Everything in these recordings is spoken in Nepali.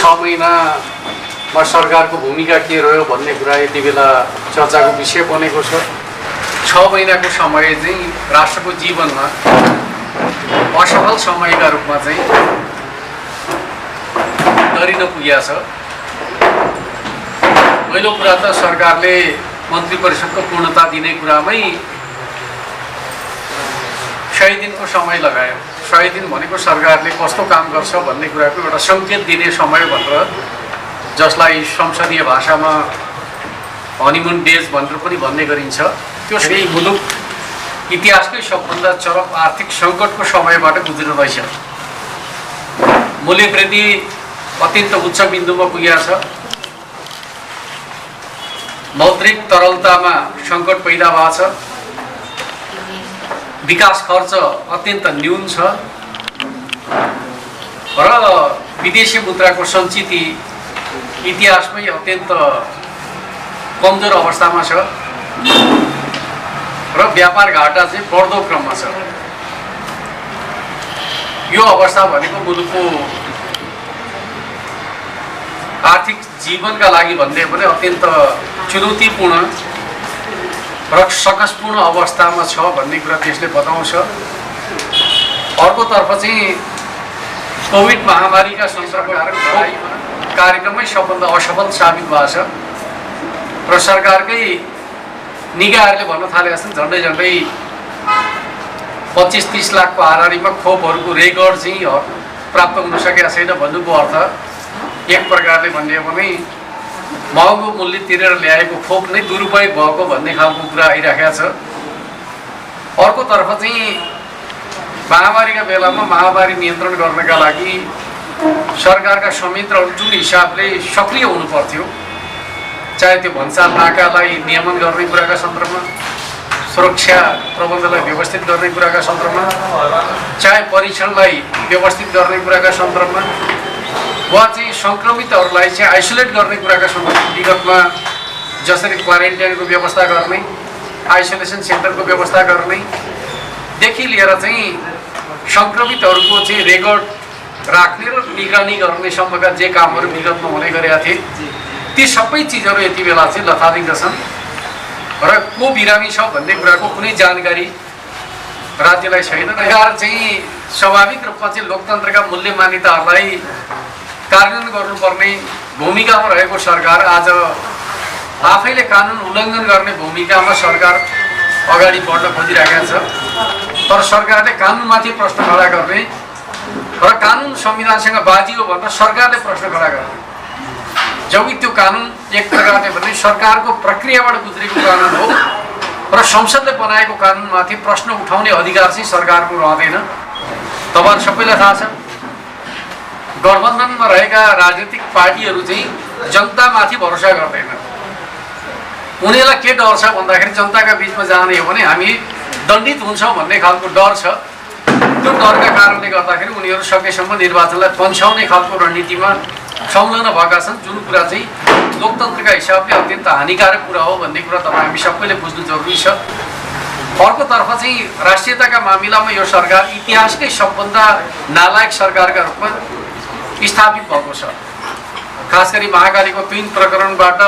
6 महिनामा सरकारको भूमिका के रह्यो भन्ने कुरा यति बेला चर्चाको विषय बनेको छ। 6 महिनाको समय चाहिँ राष्ट्रको जीवनमा असफल समयका रूपमा चाहिँ दरिन पुगेको छ। पहिलो कुरा त सरकारले मन्त्री परिषदको पूर्णता दिने कुरामै 100 दिनको समय लगायो। 100 दिन भनेको सरकारले कस्तो काम गर्छ भन्ने कुराको एउटा सङ्केत दिने समय भनेर, जसलाई संसदीय भाषामा हनीमुन डेज भनेर पनि भन्ने गरिन्छ। त्यो चाहिँ मुलुक इतिहासकै सबभन्दा चरम आर्थिक सङ्कटको समयबाट गुज्रिँदैछ। मूल्यवृद्धि अत्यन्त उच्च बिन्दुमा पुगेको छ। मौद्रिक तरलतामा सङ्कट पैदा भएको छ। विकास खर्च अत्यन्त न्यून छ र विदेशी मुद्राको सञ्चिति इतिहासमै अत्यन्त कमजोर अवस्थामा छ र व्यापार घाटा चाहिँ बढ्दो क्रममा छ। यो अवस्था भनेको मुलुकको आर्थिक जीवनका लागि भन्ने भने अत्यन्त चुनौतीपूर्ण र सकसपूर्ण अवस्थामा छ भन्ने कुरा त्यसले बताउँछ। अर्कोतर्फ चाहिँ कोभिड महामारीका संक्रमणको कार्यक्रमै सबभन्दा असफल साबित भएको छ र सरकारकै निकायहरूले भन्न थालेका छन् झन्डै 25-30 लाखको हाराहारीमा खोपहरूको रेकर्ड चाहिँ प्राप्त हुन सकेका छैन भन्नुको अर्थ एक प्रकारले भन्ने हो भने महँगो मूल्य तिरेर ल्याएको खोप नै दुरुपयोग भएको भन्ने खालको कुरा आइराखेको छ। अर्कोतर्फ चाहिँ महामारीका बेलामा महामारी नियन्त्रण गर्नका लागि सरकारका संयन्त्रहरू जुन हिसाबले सक्रिय हुनु पर्थ्यो, चाहे त्यो भन्सार नाकालाई नियमन गर्ने कुराका सन्दर्भमा, सुरक्षा प्रबन्धलाई व्यवस्थित गर्ने कुराका सन्दर्भमा, चाहे परीक्षणलाई व्यवस्थित गर्ने कुराका सन्दर्भमा, वा चाहिँ सङ्क्रमितहरूलाई चाहिँ आइसोलेट गर्ने कुराका सन्दर्भमा विगतमा जसरी क्वारेन्टाइनको व्यवस्था गर्ने, आइसोलेसन सेन्टरको व्यवस्था गर्नेदेखि लिएर चाहिँ सङ्क्रमितहरूको चाहिँ रेकर्ड राख्ने र निगरानी गर्नेसम्मका जे कामहरू विगतमा हुने गरेका थिए, ती सबै चिजहरू यति बेला चाहिँ लथालिङ्ग छन् र को बिरामी छ भन्ने कुराको कुनै जानकारी राज्यलाई छैन। सरकार चाहिँ स्वाभाविक रूपमा चाहिँ लोकतन्त्रका मूल्य मान्यताहरूलाई कार्यान्वयन गर्नुपर्ने भूमिकामा रहेको सरकार आज आफैले कानुन उल्लङ्घन गर्ने भूमिकामा सरकार अगाडि बढ्न खोजिरहेको छ। तर सरकारले कानुनमाथि प्रश्न खडा गर्ने र कानुन संविधानसँग बाजियो भनेर सरकारले प्रश्न खडा गर्ने, जबकि त्यो कानुन एक प्रकारले भने सरकारको प्रक्रियाबाट गुज्रेको कानुन हो र संसदले बनाएको कानुनमाथि प्रश्न उठाउने अधिकार चाहिँ सरकारको रहँदैन। तपाईहरु सबैलाई थाहा छ गठबन्धनमा रहेका राजनीतिक पार्टीहरू चाहिँ जनतामाथि भरोसा गर्दैनन्। उनीहरूलाई के डर छ भन्दाखेरि जनताका बिचमा जाने हो भने हामी दण्डित हुन्छौँ भन्ने खालको डर छ। त्यो डरका कारणले गर्दाखेरि उनीहरू सकेसम्म निर्वाचनलाई पन्छाउने खालको रणनीतिमा संलग्न भएका छन्, जुन कुरा चाहिँ लोकतन्त्रका हिसाबले अत्यन्त हानिकारक कुरा हो भन्ने कुरा तपाईँ हामी सबैले बुझ्नु जरुरी छ। अर्कोतर्फ चाहिँ राष्ट्रियताका मामिलामा यो सरकार इतिहासकै सबभन्दा नालायक सरकारका रूपमा स्थापित भएको छ। खास गरी महाकालीको 3 प्रकरणबाट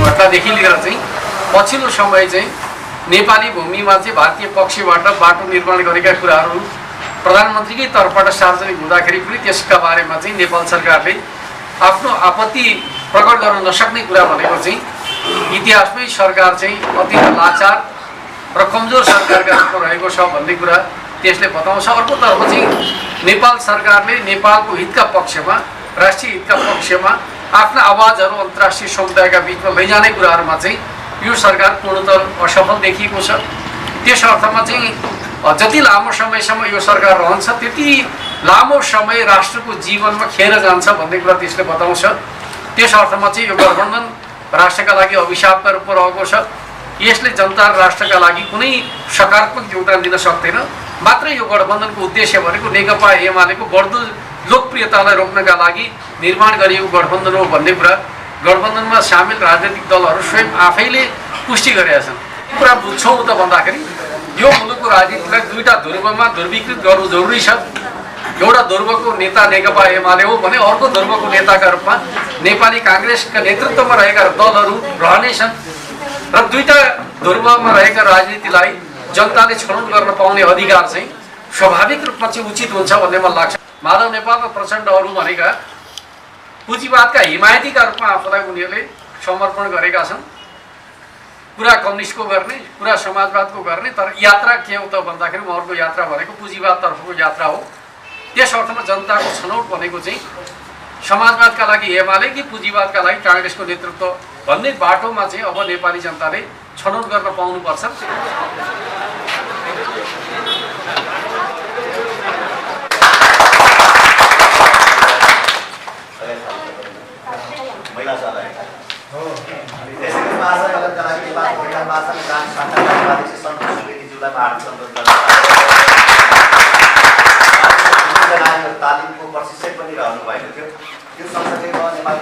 घटनादेखि लिएर चाहिँ पछिल्लो समय चाहिँ नेपाली भूमिमा चाहिँ भारतीय पक्षबाट बाटो निर्माण गरेका कुराहरू प्रधानमन्त्रीकै तर्फबाट सार्वजनिक हुँदाखेरि पनि त्यसका बारेमा चाहिँ नेपाल सरकारले आफ्नो आपत्ति प्रकट गर्न नसक्ने कुरा भनेको चाहिँ इतिहासमै सरकार चाहिँ अत्यन्त लाचार र कमजोर सरकारका रूपमा रहेको छ भन्ने कुरा त्यसले बताउँछ। अर्कोतर्फ चाहिँ नेपाल सरकारले नेपालको हितका पक्षमा, राष्ट्रिय हितका पक्षमा आफ्ना आवाजहरू अन्तर्राष्ट्रिय समुदायका बिचमा लैजाने कुराहरूमा चाहिँ यो सरकार पूर्णतः असफल देखिएको छ। त्यस अर्थमा चाहिँ जति लामो समयसम्म यो सरकार रहन्छ त्यति लामो समय राष्ट्रको जीवनमा खेर जान्छ भन्ने कुरा त्यसले बताउँछ। त्यस अर्थमा चाहिँ यो गठबन्धन राष्ट्रका लागि अभिशापका रूपमा रहेको छ। यसले जनता र राष्ट्रका लागि कुनै सकारात्मक योगदान दिन सक्दैन। मात्र यो गठबन्धनको उद्देश्य भनेको नेकपा एमालेको बढ्दो लोकप्रियतालाई रोक्नका लागि निर्माण गरिएको गठबन्धन हो भन्ने कुरा गठबन्धनमा सामेल राजनीतिक दलहरू स्वयं आफैले पुष्टि गरेका छन्। कुरा बुझ्छौँ त भन्दाखेरि यो मुलुकको राजनीतिलाई दुईटा ध्रुवमा ध्रुवीकृत गर्नु जरुरी छ। एउटा ध्रुवको नेता नेकपा एमाले हो भने अर्को ध्रुवको नेताका रूपमा नेपाली काङ्ग्रेसका नेतृत्वमा रहेका दलहरू रहनेछन् र दुईटा ध्रुवमा रहेका राजनीतिलाई जनताले छनौट गर्न पाउने अधिकार चाहिँ स्वाभाविक रूपमा चाहिँ उचित हुन्छ भन्ने मलाई लाग्छ। माधव नेपाल र प्रचण्डहरू भनेका पुँजीवादका हिमायतीका रूपमा आफूलाई उनीहरूले समर्पण गरेका छन्। पुरा कम्युनिस्टको गर्ने, पुरा समाजवादको गर्ने, तर यात्रा के हो त भन्दाखेरि उहाँहरूको यात्रा भनेको पुँजीवादतर्फको यात्रा हो। त्यस अर्थमा जनताको छनौट भनेको चाहिँ समाजवादका लागि एमाले कि पुँजीवादका लागि काङ्ग्रेसको नेतृत्व भन्ने बाटोमा चाहिँ अब नेपाली जनताले छनौट गर्न पाउनुपर्छ। तालिमको प्रशिक्षक पनि रहनु भएको थियो। यो सँगसँगै नेपाल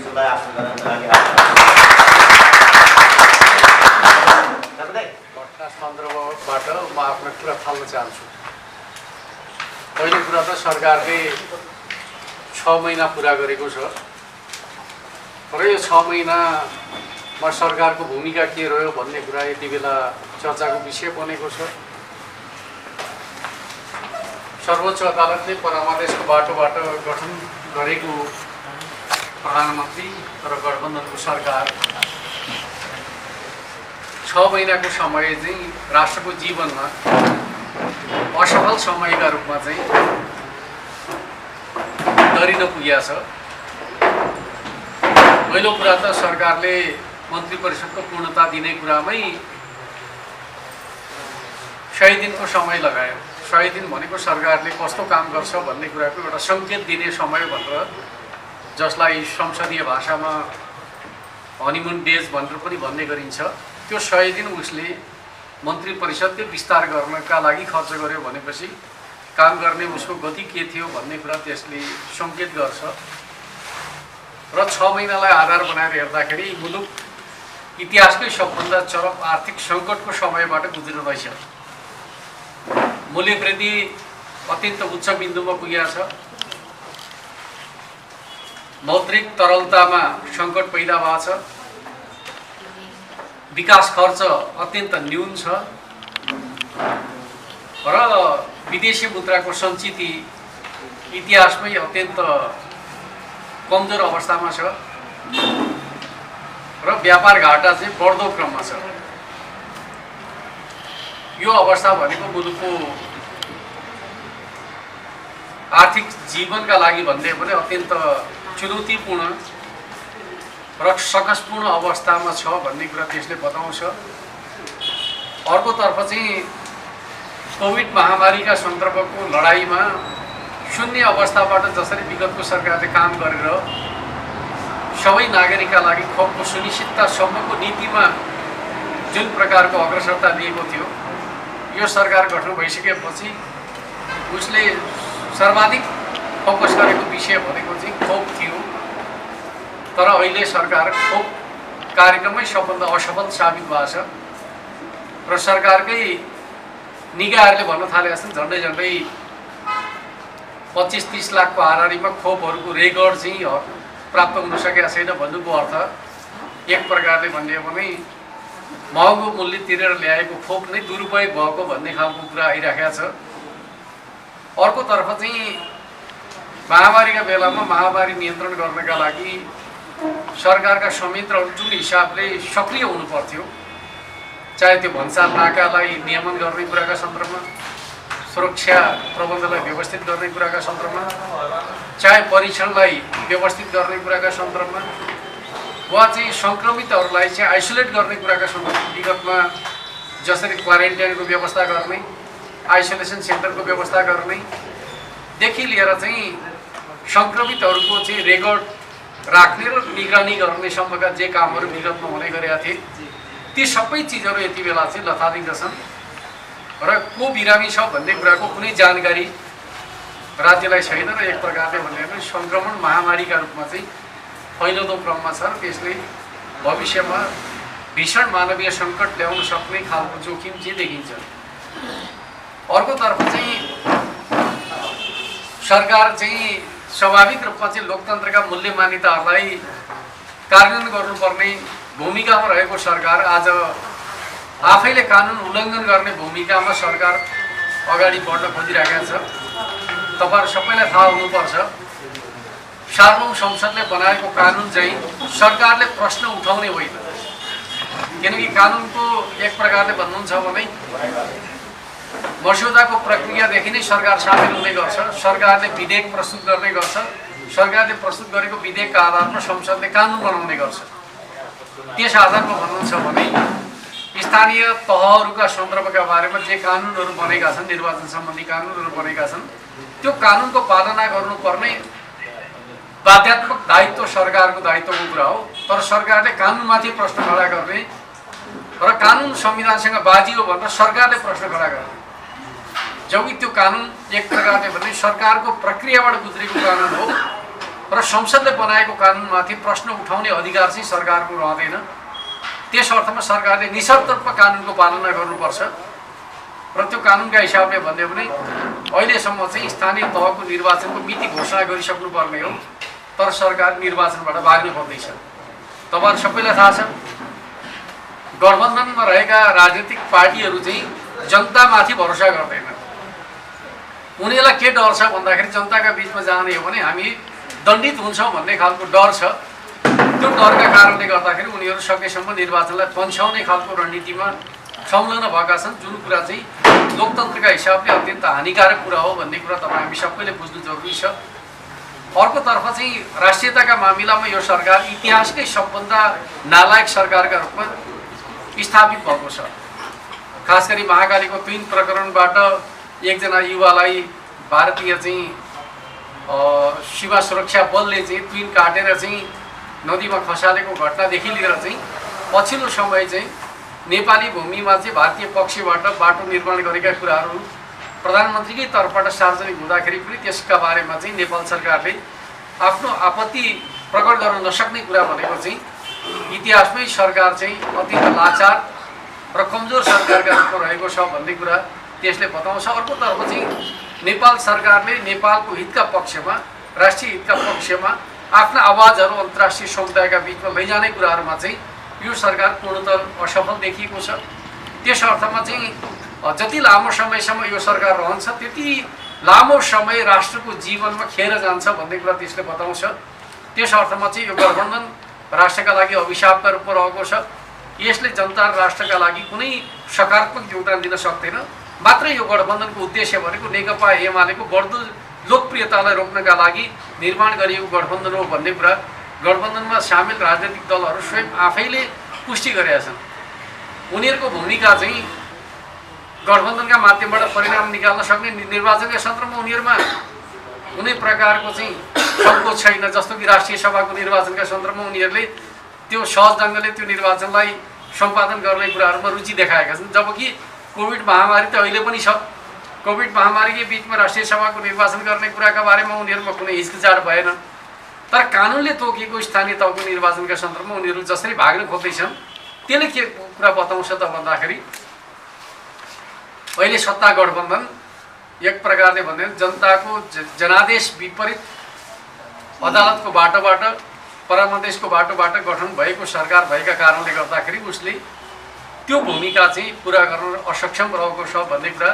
जुलाई आसन गर्नको लागि घटना सन्दर्भबाट म आफ्नो कुरा थाल्न चाहन्छु। पहिलो कुरा त सरकारले 6 महिना पुरा गरेको छ र यो 6 महिनामा सरकारको भूमिका के रह्यो भन्ने कुरा यति बेला चर्चाको विषय बनेको छ। सर्वोच्च अदालतले परामर्शको बाटोबाट गठन गरेको प्रधानमन्त्री र गठबन्धनको सरकार 6 महिनाको समय चाहिँ राष्ट्रको जीवनमा असफल समयका रूपमा चाहिँ दरिन पुगेको छ। पहिलो कुरा त सरकारले मन्त्री परिषदको पूर्णता दिने कुरामै 100 दिनको समय लगायो। 100 दिन भनेको सरकारले कस्तो काम गर्छ भन्ने कुराको एउटा सङ्केत दिने समय भनेर, जसलाई संसदीय भाषामा हनीमुन डेज भनेर पनि भन्ने गरिन्छ। त्यो 100 दिन उसले मन्त्री परिषदले विस्तार गर्नका लागि खर्च गर्यो भनेपछि काम गर्ने उसको गति के थियो भन्ने कुरा त्यसले सङ्केत गर्छ। र 6 महिनालाई आधार बनाएर हेर्दाखेरि मुलुक इतिहासकै सबभन्दा चरम आर्थिक सङ्कटको समयबाट गुज्रिरहेछ। मूल्य वृद्धि अत्यन्त उच्च बिन्दुमा पुगेको छ। मौद्रिक तरलतामा सङ्कट पैदा भएको छ। विकास खर्च अत्यन्त न्यून छ र विदेशी मुद्राको सञ्चिति इतिहासमै अत्यन्त कमजोर अवस्थामा छ र व्यापार घाटा चाहिँ बढ्दो क्रममा छ। यो अवस्था भनेको मुलुकको आर्थिक जीवनका लागि भन्ने पनि अत्यन्त चुनौतीपूर्ण र सकसपूर्ण अवस्थामा छ भन्ने कुरा त्यसले बताउँछ। अर्कोतर्फ चाहिँ कोभिड महामारीका सन्दर्भको लडाइँमा शून्य अवस्थाबाट जसरी विगतको सरकारले काम गरेर सबै नागरिकका लागि खोपको सुनिश्चिततासम्मको नीतिमा जुन प्रकारको अग्रसरता दिएको थियो, यो सरकार गठन भइसकेपछि उसले सर्वाधिक फोकस गरेको विषय भनेको चाहिँ खोप थियो। तर अहिले सरकार खोप कार्यक्रममै सबभन्दा असफल साबित भएको छ र सरकारकै निकायहरूले भन्न थालेका छन् झन्डै झन्डै 25-30 लाखको हाराहारीमा खोपहरूको रेकर्ड चाहिँ प्राप्त हुन सकेका छैन भन्नुको अर्थ एक प्रकारले भन्ने भने महँगो मूल्य तिरेर ल्याएको खोप नै दुरुपयोग भएको भन्ने खालको कुरा आइराखेको छ। अर्कोतर्फ चाहिँ महामारीका बेलामा महामारी नियन्त्रण गर्नका लागि सरकारका संयन्त्रहरू जुन हिसाबले सक्रिय हुनु पर्थ्यो, चाहे त्यो भन्सार नाकालाई नियमन गर्ने कुराका सन्दर्भमा, सुरक्षा प्रबन्धलाई व्यवस्थित गर्ने कुराका सन्दर्भमा, चाहे परीक्षणलाई व्यवस्थित गर्ने कुराका सन्दर्भमा, वा चाहिँ सङ्क्रमितहरूलाई चाहिँ आइसोलेट गर्ने कुराका सन्दर्भमा विगतमा जसरी क्वारेन्टाइनको व्यवस्था गर्ने, आइसोलेसन सेन्टरको व्यवस्था गर्नेदेखि लिएर चाहिँ सङ्क्रमितहरूको चाहिँ रेकर्ड राख्ने र निगरानी गर्नेसम्मका जे कामहरू विगतमा हुने गरेका थिए, ती सबै चिजहरू यति बेला चाहिँ लथालिङ्ग छन् र को बिरामी छ भन्ने कुराको कुनै जानकारी राज्यलाई छैन र एक प्रकारले भन्ने भने सङ्क्रमण महामारीका रूपमा चाहिँ फैलाउँदो क्रममा छ र त्यसले भविष्यमा भीषण मानवीय सङ्कट ल्याउन सक्ने खालको जोखिम चाहिँ देखिन्छ। अर्कोतर्फ चाहिँ सरकार चाहिँ स्वाभाविक रूपमा चाहिँ लोकतन्त्रका मूल्य मान्यताहरूलाई कार्यान्वयन गर्नुपर्ने भूमिकामा रहेको सरकार आज आफैले कानुन उल्लङ्घन गर्ने भूमिकामा सरकार अगाडि बढ्न खोजिरहेको छ। तपाईहरु सबैलाई थाहा हुनुपर्छ, सार्वभौम संसदले बनाएको कानुन चाहिँ सरकारले प्रश्न उठाउने होइन। किनकि कानुनको एक प्रकारले भन्नुहुन्छ भने मस्यौदाको प्रक्रियादेखि नै सरकार सामेल हुने गर्छ। सरकारले विधेयक प्रस्तुत गर्ने गर्छ। सरकारले प्रस्तुत गरेको विधेयकका आधारमा संसदले कानुन बनाउने गर्छ। त्यस आधारमा भन्नुहुन्छ भने स्थानीय तहहरूका सन्दर्भका बारेमा जे कानुनहरू बनेका छन्, निर्वाचन सम्बन्धी कानुनहरू बनेका छन्, त्यो कानुनको पालना गर्नुपर्ने बाध्यात्मक दायित्व सरकारको दायित्वको कुरा हो। तर सरकारले कानुनमाथि प्रश्न खडा गर्ने र कानुन संविधानसँग बाजियो भनेर सरकारले प्रश्न खडा गर्ने, जबकि त्यो कानुन एक प्रकारले भने सरकारको प्रक्रियाबाट गुज्रेको कानुन हो र संसदले बनाएको कानुनमाथि प्रश्न उठाउने अधिकार चाहिँ सरकारको रहँदैन। त्यस अर्थमा सरकारले निशर्त रूपमा कानुनको पालना गर्नुपर्छ र त्यो कानुनका हिसाबले भन्यो भने अहिलेसम्म चाहिँ स्थानीय तहको निर्वाचनको मिति घोषणा गरिसक्नुपर्ने हो, तर सरकार निर्वाचनबाट भाग्न खोज्दैछ। तपाईहरु सबैलाई थाहा छ, गठबन्धनमा रहेका राजनीतिक पार्टीहरू चाहिँ जनतामाथि भरोसा गर्दैन। उनीहरूलाई के डर छ भन्दाखेरि जनताका बिचमा जाने हो भने हामी दण्डित हुन्छौँ भन्ने खालको डर छ। त्यो डरका कारणले गर्दाखेरि उनीहरू सकेसम्म निर्वाचनलाई पन्छाउने खालको रणनीतिमा संलग्न भएका छन्, जुन कुरा चाहिँ लोकतन्त्रका हिसाबले अत्यन्त हानिकारक कुरा हो भन्ने कुरा हामी सबैले बुझ्नु जरुरी छ। अर्कोतर्फ चाहिँ राष्ट्रियताका मामिलामा यो सरकार इतिहासकै सबभन्दा नालायक सरकारका रूपमा स्थापित भएको छ। खास गरी महाकालीको तुइन प्रकरणबाट एकजना युवालाई भारतीय चाहिँ सीमा सुरक्षा बलले चाहिँ तुइन काटेर चाहिँ नदीमा खसालेको घटनादेखि लिएर चाहिँ पछिल्लो समय चाहिँ नेपाली भूमिमा चाहिँ भारतीय पक्षबाट बाटो निर्माण गरेका कुराहरू प्रधानमन्त्रीकै तर्फबाट सार्वजनिक हुँदाखेरि पनि त्यसका बारेमा चाहिँ नेपाल सरकारले आफ्नो आपत्ति प्रकट गर्न नसक्ने कुरा भनेको चाहिँ इतिहासमै सरकार चाहिँ अत्यन्त लाचार र कमजोर सरकारका रूपमा रहेको छ भन्ने कुरा त्यसले बताउँछ। अर्कोतर्फ चाहिँ नेपाल सरकारले नेपालको हितका पक्षमा, राष्ट्रिय हितका पक्षमा आफ्ना आवाजहरू अन्तर्राष्ट्रिय समुदायका बिचमा लैजाने कुराहरूमा चाहिँ यो सरकार पूर्णतः असफल देखिएको छ। त्यस अर्थमा चाहिँ जति लामो समयसम्म यो सरकार रहन्छ त्यति लामो समय राष्ट्रको जीवनमा खेर जान्छ भन्ने कुरा त्यसले बताउँछ। त्यस अर्थमा चाहिँ यो गठबन्धन राष्ट्रका लागि अभिशापका रूपमा रहेको छ। यसले जनता र राष्ट्रका लागि कुनै सकारात्मक योगदान दिन सक्दैन। मात्र यो गठबन्धनको उद्देश्य भनेको नेकपा एमालेको बढ्दो लोकप्रियतालाई रोक्नका लागि निर्माण गरिएको गठबन्धन हो भन्ने कुरा गठबन्धनमा सामेल राजनैतिक दलहरू स्वयं आफैले पुष्टि गरेका छन्। उनीहरूको भूमिका चाहिँ गठबन्धनका माध्यमबाट परिणाम निकाल्न सक्ने निर्वाचनका सत्रमा उनीहरूमा कुनै प्रकारको चाहिँ सङ्कोच छैन। जस्तो कि राष्ट्रिय सभाको निर्वाचनका सन्दर्भमा उनीहरूले त्यो सहज ढङ्गले त्यो निर्वाचनलाई सम्पादन गर्ने कुराहरूमा रुचि देखाएका छन्। जबकि कोभिड महामारी त अहिले पनि छ। कोभिड महामारीकै बिचमा राष्ट्रिय सभाको निर्वाचन गर्ने कुराका बारेमा उनीहरूमा कुनै हिचकिचाट भएन। तर कानुनले तोकिएको स्थानीय तहको निर्वाचनका सन्दर्भमा उनीहरू जसरी भाग्न खोज्दैछन् त्यसले के कुरा बताउँछ त भन्दाखेरि अहिले सत्ता गठबन्धन एक प्रकारले भन्ने जनताको जनादेश विपरीत अदालतको बाटोबाट, परामर्शको बाटोबाट गठन भएको सरकार भएका कारणले गर्दाखेरि उसले त्यो भूमिका चाहिँ पुरा गर्न असक्षम रहेको छ भन्ने कुरा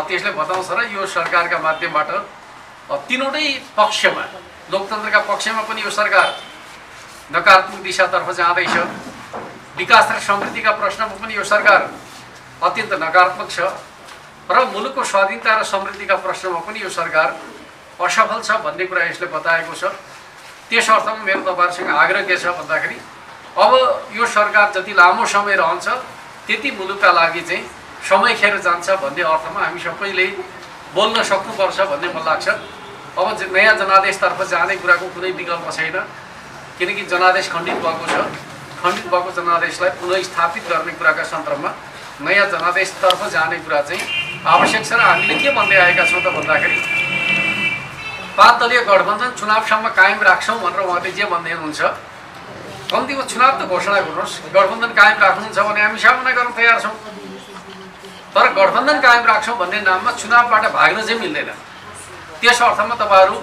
त्यसले बताउँछ। र यो सरकारका माध्यमबाट तीनवटै पक्षमा, लोकतन्त्रका पक्षमा पनि यो सरकार नकारात्मक दिशातर्फ जाँदैछ, विकास र समृद्धिका प्रश्नमा पनि यो सरकार अत्यन्त नकारात्मक छ र मुलुकको स्वाधीनता र समृद्धिका प्रश्नमा पनि यो सरकार असफल छ भन्ने कुरा यसले बताएको छ। त्यस अर्थमा मेरो तपाईहरुसँग आग्रह के छ भन्दाखेरि अब यो सरकार जति लामो समय रहन्छ त्यति मुलुकका लागि चाहिँ समय खेर जान्छ भन्ने अर्थमा हामी सबैले बोल्न सक्नुपर्छ भन्ने मलाई लाग्छ। अब नयाँ जनादेशतर्फ जाने कुराको कुनै विकल्प छैन, किनकि जनादेश खण्डित भएको छ। खण्डित भएको जनादेशलाई पुनः स्थापित गर्ने कुराका सन्दर्भमा नयाँ जनादेशतर्फ जाने कुरा चाहिँ आवश्यक छ। र हामीले के भन्दै आएका छौँ त भन्दाखेरि 5 दलीय गठबन्धन चुनावसम्म कायम राख्छौँ भनेर उहाँले जे भन्दै हुनुहुन्छ, कम्तीमा चुनाव त घोषणा गर्नुहोस्। गठबन्धन कायम राख्नुहुन्छ भने हामी सामना गर्न तयार छौँ, तर गठबन्धन कायम राख्छौँ भन्ने नाममा चुनावबाट भाग्न चाहिँ मिल्दैन। त्यस अर्थमा तपाईँहरू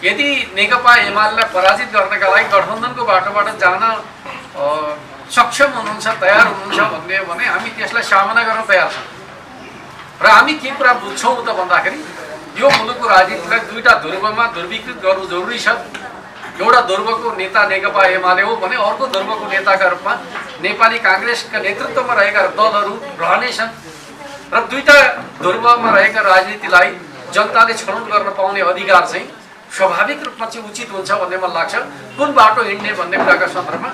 यदि नेकपा एमालेलाई पराजित गर्नका लागि गठबन्धनको बाटोबाट जान सक्षम हुनुहुन्छ, तयार हुनुहुन्छ भन्ने हो भने हामी त्यसलाई सामना गर्न तयार छौँ। र हामी के कुरा बुझ्छौँ त भन्दाखेरि यो मुलुकको राजनीतिलाई दुईवटा ध्रुवमा ध्रुवीकृत गर्नु जरुरी छ। एउटा ध्रुवको नेता नेकपा एमाले हो भने अर्को ध्रुवको नेताका रूपमा नेपाली काङ्ग्रेसका नेतृत्वमा रहेका दलहरू रहनेछन् र दुईटा ध्रुवमा रहेका राजनीतिलाई जनताले छनौट गर्न पाउने अधिकार चाहिँ स्वाभाविक रूपमा चाहिँ उचित हुन्छ भन्ने मलाई लाग्छ। कुन बाटो हिँड्ने भन्ने कुराका सन्दर्भमा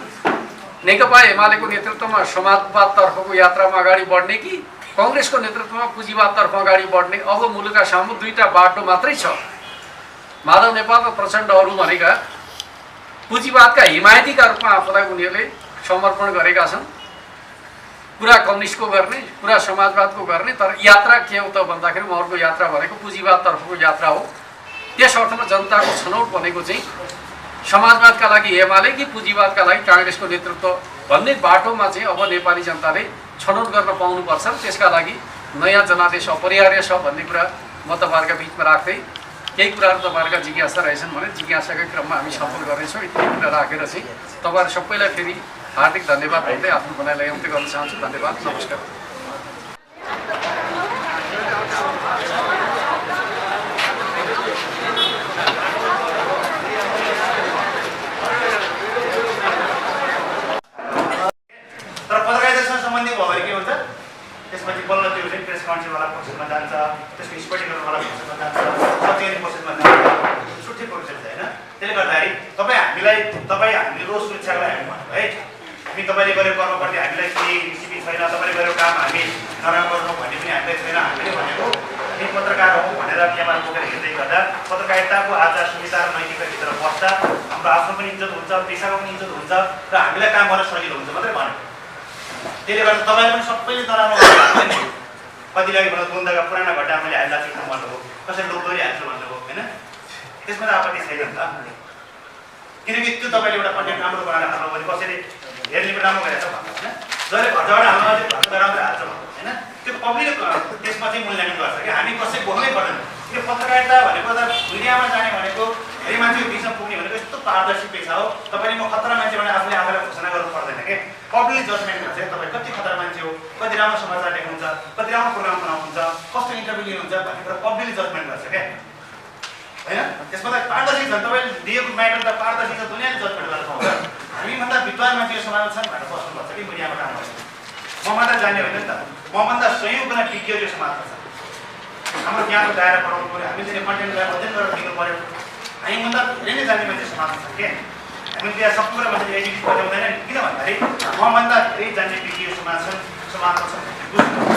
नेकपा एमालेको नेतृत्वमा समाजवादतर्फको यात्रामा अगाडि बढ्ने कि कांग्रेसको नेतृत्वमा पुँजीवादतर्फ अगाडि बढ्ने, अब मुलुकका सामु दुईटा बाटो मात्रै छ। माधव नेपाल र प्रचण्डहरू भनेका पुँजीवादका हिमायतीका रूपमा आफूलाई उनीहरूले समर्पण गरेका छन्। कुरा कम्युनिस्टको गर्ने, कुरा समाजवादको गर्ने, तर यात्रा के हो त भन्दाखेरि उहाँहरूको यात्रा भनेको पुँजीवादतर्फको यात्रा हो। त्यस अर्थमा जनताको छनौट भनेको चाहिँ समाजवादका लागि एमाले कि पुँजीवादका लागि कांग्रेसको नेतृत्व भन्ने बाटोमा चाहिँ अब नेपाली जनताले छनौट गर्न पाउनुपर्छ। त्यसका लागि नयाँ जनादेश अपरिहार्य छ भन्ने कुरा म तपाईँहरूका बिचमा राख्दै केही कुराहरू तपाईँहरूका जिज्ञासा रहेछन् भने जिज्ञासाकै क्रममा हामी सफल गर्नेछौँ। यति कुरा राखेर चाहिँ तपाईँहरू सबैलाई फेरि हार्दिक धन्यवाद भन्दै आफ्नो भनाइलाई अन्त्य गर्न चाहन्छु। धन्यवाद, नमस्कार। तर पत्रकारितासँग सम्बन्धी भयो भने के हुन्छ, त्यसपछि बल्ल त्यो चाहिँ प्रेस काउन्सिलवाला प्रोसेसमा जान्छ, त्यसको स्पष्टीकरणवाला प्रोसेसमा जान्छ, सचेत प्रोसेसमा जान्छ, छुट्टै प्रोसेस छ होइन। त्यसले गर्दाखेरि हामीले रोज सुरक्षालाई हामी भन्नु है, हामी तपाईँले गरेको कर्मप्रति हामीलाई केही रिसिपी छैन, तपाईँले गरेको काम हामी नराम्रो गर्नु भन्ने पनि हामीलाई छैन। हामीले भनेको हामी पत्रकार हौँ भनेर क्यामेरा बोकेर हिँड्दै गर्दा पत्रकारिताको आचार संहिता र नैतिकताभित्र बस्दा हाम्रो आफ्नो पनि इज्जत हुन्छ, पेसाको पनि इज्जत हुन्छ र हामीलाई काम गर्न सजिलो हुन्छ मात्रै भनेको। त्यसले गर्दा तपाईँले पनि सबैले नराम्रो गर्नु, कतिलाई द्वन्द्वका पुराना घटना मैले हामीलाई चिक्नु भन्नुभयो, कसैले लोकदोरी हाल्छु भन्नुभयो होइन, त्यसमा त आपत्ति छैन नि त। किनकि त्यो तपाईँले एउटा कन्टेन्ट राम्रो बनाएर हाल्नु भने कसैले हेर्ने पनि राम्रो गरेछ भन्नु होइन, जसले घरबाट हाल्नु चाहिँ घर गराउँदै हाल्छ भन्नु होइन, त्यो पब्लिक त्यसमा चाहिँ मूल्याङ्कन गर्छ कि हामी कसै बोल्नै पर्दैन। त्यो पत्रकारिता भनेको त दुनियाँमा जाने भनेको धेरै मान्छेको बिचमा पुग्ने भनेको यस्तो पारदर्शी पेसा हो। तपाईँले म खतरा मान्छे भने आफूले आफूलाई घोषणा गर्नु पर्दैन कि पब्लिक जजमेन्ट गर्छ तपाईँ कति खतरा मान्छे हो, कति राम्रो समाचार लेख्नुहुन्छ, कति राम्रो प्रोग्राम बनाउनुहुन्छ, कस्तो इन्टरभ्यू लिनुहुन्छ भन्ने कुरा पब्लिकले जजमेन्ट गर्छ क्या होइन। त्यसमा त पारदर्शी छ, तपाईँले दिएको म्याटर त पारदर्शी छ, दुनियाँले जजमेन्ट गरेर पाउँछ। हामीभन्दा विद्वान मान्छे समाजमा छन् भनेर बस्नुपर्छ कि मिडियामा काम गर्छ। म मात्र जान्ने होइन नि त, मभन्दा सयौँ गुणा विज्ञ यो समाजमा छ। हाम्रो ज्ञानको दायरा बढाउनु पऱ्यो, हामीले चाहिँ कन्टेन्टलाई अध्ययन गरेर दिनु पऱ्यो। हामीभन्दा धेरै नै जान्ने मान्छे समाजमा छ क्या। हामीले त्यहाँ सब कुरा मान्छेले एजुकेट गर्नु हुँदैन, किन भन्दाखेरि मभन्दा धेरै जान्ने विज्ञ समाज छन्, समाजमा छन्।